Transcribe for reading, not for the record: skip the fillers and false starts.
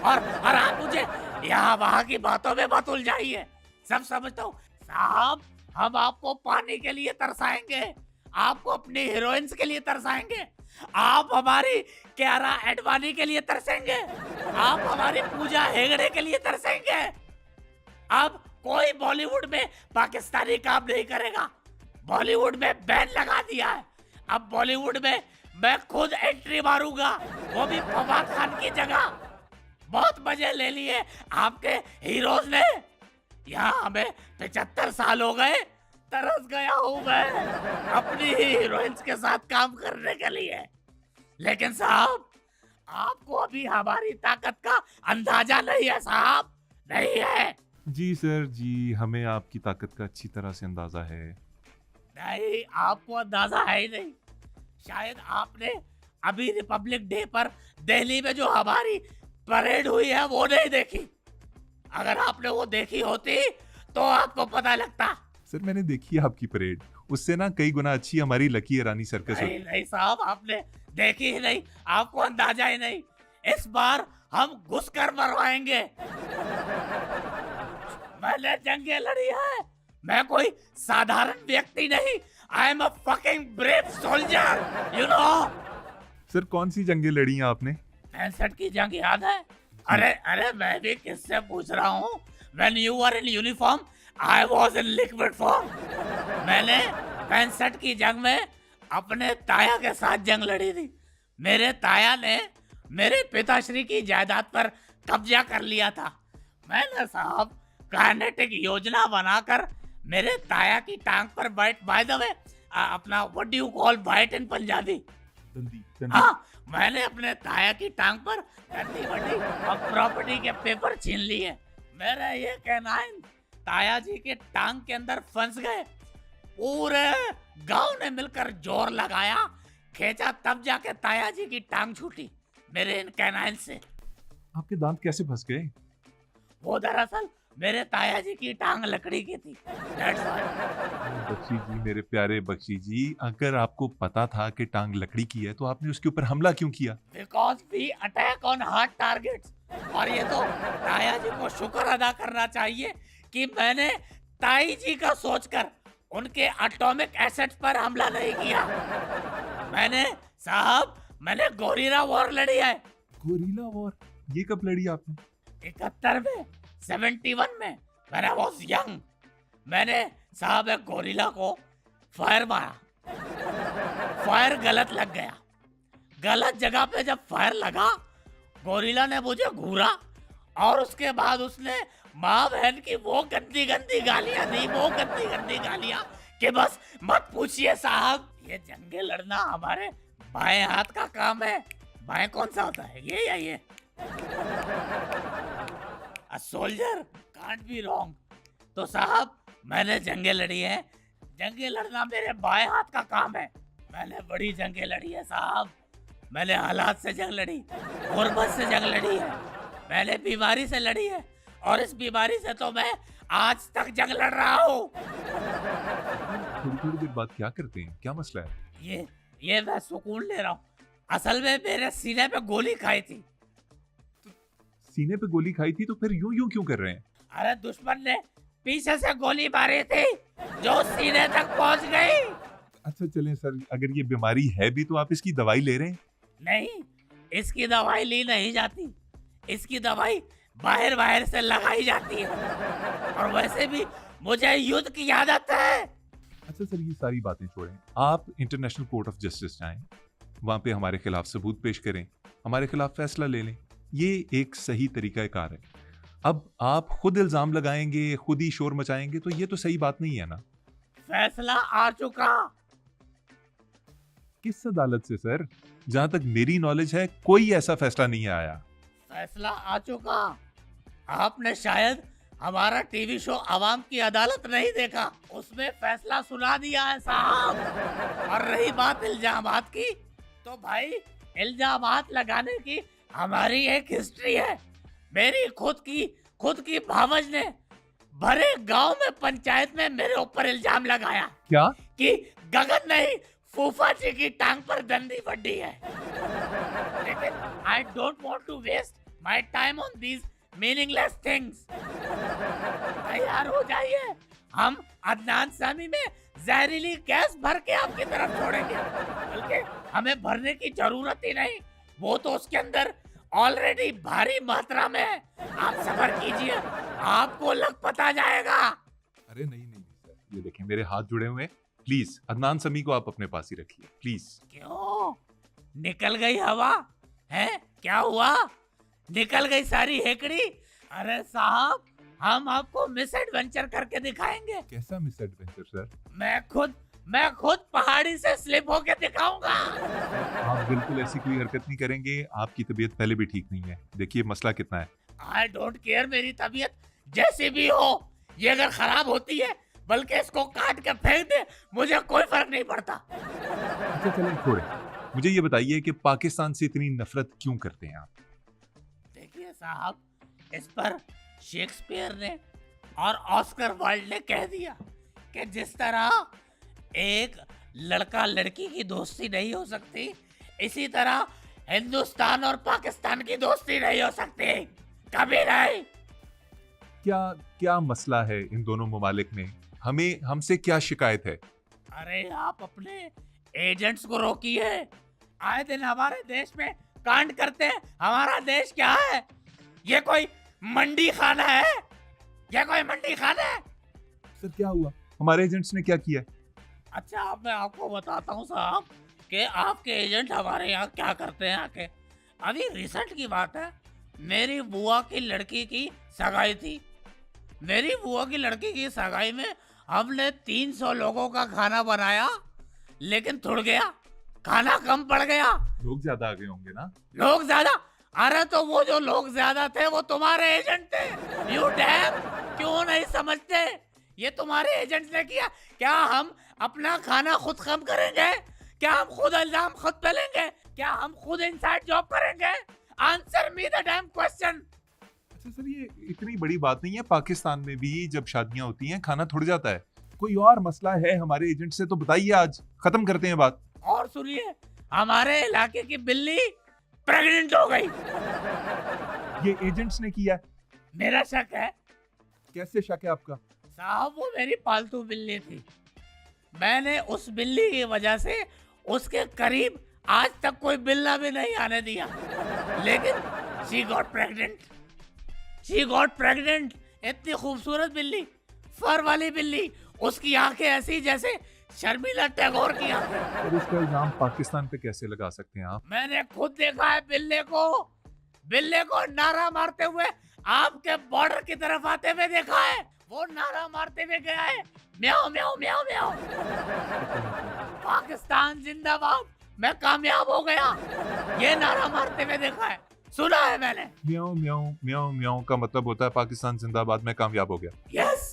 और आप मुझे यहाँ वहाँ की बातों में मत उलझाइए। सब समझता हूँ साहब, हम आपको पानी के लिए तरसाएंगे, आपको अपनी हीरोइंस के लिए तरसाएंगे, आप हमारी कियारा एडवाणी के लिए तरसेंगे, आप हमारी पूजा हेगड़े के लिए तरसेंगे। अब कोई बॉलीवुड में पाकिस्तानी काम नहीं करेगा। बॉलीवुड में बैन लगा दिया है। अब बॉलीवुड में मैं खुद एंट्री मारूंगा, वो भी फवाद खान की जगह। बहुत मजे ले लिए आपके हीरोज ने। यहाँ हमें 75 साल हो गए, तरस गया हूँ मैं अपनी हीरोइंस के साथ काम करने के लिए। लेकिन साहब, आपको अभी हमारी ताकत का अंदाजा नहीं है साहब, नहीं है। जी सर जी, हमें आपकी ताकत का अच्छी तरह से अंदाजा है। नहीं, आपको अंदाजा है ही नहीं। शायद आपने अभी रिपब्लिक डे पर दिल्ली में जो हमारी परेड हुई है वो नहीं देखी। अगर आपने वो देखी होती तो आपको पता लगता। सर मैंने देखी है आपकी परेड, उससे ना कई गुना अच्छी हमारी लकी रानी सर्कस नहीं होती। नहीं साहब, आपने देखी ही नहीं, आपको अंदाजा ही नहीं। इस बार हम घुस कर मरवाएंगे। मैंने जंगे लड़ी है, मैं कोई साधारण व्यक्ति नहीं। I am a fucking brave soldier, you know. Sir कौन सी जंगें लड़ी हैं आपने? 65 की जंग याद है? अरे मैं भी किससे पूछ रहा हूँ। When you were in uniform, I was in liquid form. मैंने 65 की जंग में अपने ताया के साथ जंग लड़ी थी। मेरे ताया ने मेरे पिताश्री की जायदाद पर कब्जा कर लिया था। मैंने साहब काइनेटिक योजना बनाकर मेरे ताया की टांग पर बैठ, बाय द वे अपना what do you call bite in Punjabi? हाँ, मैंने अपने ताया की टांग पर डंडी वंडी और प्रॉपर्टी के पेपर छीन लिए। मेरे ये कैनाइन ताया जी के टांग के अंदर फंस गए। पूरे गांव ने मिलकर जोर लगाया, खींचा, तब जाके ताया जी की टांग छूटी मेरे इन कैनाइन से। आपके दांत कैसे फंस गए? वो दरअसल मेरे ताया जी की टांग लकड़ी की थी। That's why. बख्शी जी, मेरे प्यारे बख्शी जी, अगर आपको पता था कि टांग लकड़ी की है तो आपने उसके ऊपर हमला क्यों किया? Because we attack on hard targets. और ये तो ताया जी को शुक्र अदा करना चाहिए कि मैंने ताई जी का सोचकर उनके एटॉमिक एसेट्स पर हमला नहीं किया। मैंने गोरिल्ला वॉर लड़ी है। Gorilla war? ये कब लड़ी आपने? 71 में, 71 में, when I was young, मैंने साहब एक गोरिल्ला को फायर मारा। फायर गलत लग गया। गलत जगह पे जब फायर लगा, गोरिल्ला ने मुझे घूरा और उसके बाद उसने माँ बहन की वो गंदी गंदी गालियां दी, वो गंदी गंदी गालियां कि बस मत पूछिए साहब। ये जंगे लड़ना हमारे बाएं हाथ का काम है। बाएं कौन सा होता है, ये या ये? A soldier can't be wrong. तो साहब मैंने जंगे लड़ी है। जंगे लड़ना मेरे बाएं हाथ का काम है। मैंने बड़ी जंगे लड़ी है साहब। मैंने हालात से जंग लड़ी, गुर्बत से जंग लड़ी है, मैंने बीमारी से लड़ी है, और इस बीमारी से तो मैं आज तक जंग लड़ रहा हूँ। थोड़ी थोड़ी देर बाद क्या करते हैं, क्या मसला है? ये मैं सुकून ले रहा हूँ। असल में मेरे सीने पे गोली खाई थी। सीने पे गोली खाई थी तो फिर यूं यूं क्यों कर रहे हैं? अरे दुश्मन ने पीछे से गोली मारी थी जो सीने तक पहुंच गई। अच्छा चलें सर, अगर ये बीमारी है भी तो आप इसकी दवाई ले रहे हैं? नहीं, इसकी दवाई ली नहीं जाती। इसकी दवाई बाहर बाहर से लगाई जाती है। और वैसे भी मुझे युद्ध की आदत है। अच्छा सर, ये सारी बातें छोड़ें, आप इंटरनेशनल कोर्ट ऑफ जस्टिस जाएं, वहां पे हमारे खिलाफ सबूत पेश करें, हमारे खिलाफ फैसला ले लें। ये एक सही तरीका कार है। अब आप खुद इल्जाम लगाएंगे, खुद ही शोर मचाएंगे, तो ये तो सही बात नहीं है ना। फैसला आ चुका। किस अदालत से सर? जहां तक मेरी नॉलेज है कोई ऐसा फैसला नहीं आया। फैसला आ चुका। आपने शायद हमारा टीवी शो आवाम की अदालत नहीं देखा, उसमें फैसला सुना दिया है साहब। और रही बात इल्जामात की, तो भाई इल्जामात लगाने की हमारी एक हिस्ट्री है। मेरी खुद की भावज ने भरे गांव में पंचायत में मेरे ऊपर इल्जाम लगाया। क्या? कि गगन नहीं, फूफा जी की टांग पर डंडी बड्डी है। लेकिन I don't want to waste my time on these meaningless things. तैयार हो जाइए, हम अदनान सामी में जहरीली गैस भर के आपकी तरफ छोड़ेंगे, बल्कि हमें भरने की जरूरत ही नहीं, वो तो उसके अंदर ऑलरेडी भारी मात्रा में है। आप सब्र कीजिए, आपको लग पता जाएगा। अरे नहीं नहीं सर, ये देखें मेरे हाथ जुड़े हुए हैं। प्लीज अदनान समी को आप अपने पास ही रखिए प्लीज। क्यों निकल गई हवा है? क्या हुआ? निकल गई सारी हेकड़ी? अरे साहब, हम आपको मिस एडवेंचर करके दिखाएंगे। कैसा मिस एडवेंचर सर? मैं खुद पहाड़ी से स्लिप होके दिखाऊंगा। आप बिल्कुल ऐसी कोई हरकत नहीं करेंगे, आपकी तबीयत पहले भी ठीक नहीं है। देखिए मसला कितना है। आई डोंट केयर, मेरी तबीयत जैसी भी हो, ये अगर खराब होती है बल्कि इसको काट के फेंक दे, मुझे कोई फर्क नहीं पड़ता। अच्छा चलें छोड़े, मुझे ये बताइए कि पाकिस्तान से इतनी नफरत क्यों करते हैं आप? देखिए साहब, इस पर शेक्सपियर ने और ऑस्कर वाइल्ड ने कह दिया कि जिस तरह एक लड़का लड़की की दोस्ती नहीं हो सकती, इसी तरह हिंदुस्तान और पाकिस्तान की दोस्ती नहीं हो सकती, कभी नहीं। क्या मसला है इन दोनों ममालिक में? हमसे क्या शिकायत है? अरे आप अपने एजेंट्स को रोकिए, आए दिन हमारे देश में कांड करते हैं। हमारा देश क्या है? ये कोई मंडी खाना है? ये कोई मंडी खाना है? सर क्या हुआ? हमारे एजेंट्स ने क्या किया? अच्छा, अब मैं आपको बताता हूँ साहब कि आपके एजेंट हमारे यहाँ क्या करते हैं आके। अभी रिसेंट की बात है, मेरी बुआ की लड़की की सगाई थी। मेरी बुआ की लड़की की सगाई में हमने 300 लोगों का खाना बनाया, लेकिन थुड़ गया, खाना कम पड़ गया। लोग ज्यादा आ गए होंगे ना? लोग ज्यादा? अरे तो वो जो लोग ज्यादा थे वो तुम्हारे एजेंट थे। यू डैम, क्यों नहीं समझते? ये तुम्हारे एजेंट ने किया। क्या हम अपना खाना खुद कम करेंगे? क्या हम खुद इल्जाम खुद पे लेंगे? क्या हम खुद इनसाइड जॉब करेंगे? Answer me the dam question. अच्छा सर, ये इतनी बड़ी बात नहीं है। पाकिस्तान में भी जब शादियां होती हैं खाना थोड़ जाता है। कोई और मसला है हमारे एजेंट से तो बताइए, आज खत्म करते हैं बात। और सुनिए, हमारे इलाके की बिल्ली प्रेग्नेंट हो गई। ये एजेंट्स ने किया है? मेरा शक है। कैसे शक है आपका? साहब, वो मेरी पालतू बिल्ली थी। मैंने उस बिल्ली की वजह से उसके करीब आज तक कोई बिल्ला भी नहीं आने दिया, लेकिन she got pregnant। She got pregnant। इतनी खूबसूरत बिल्ली, फर वाली बिल्ली, उसकी आंखें ऐसी जैसे शर्मिला टैगोर की आंखें। और इसका इल्जाम पाकिस्तान पे कैसे लगा सकते हैं आप? मैंने खुद देखा है बिल्ले को नारा मारते हुए आपके बॉर्डर की तरफ आते हुए देखा है। वो नारा मारते हुए गया है, म्याओ म्याओ म्याओ म्याओ, पाकिस्तान जिंदाबाद, मैं कामयाब हो गया, ये नारा मारते हुए देखा है, सुना है मैंने। म्याओ म्याओ म्याओ म्याओ का मतलब होता है पाकिस्तान जिंदाबाद, मैं कामयाब हो गया। यस।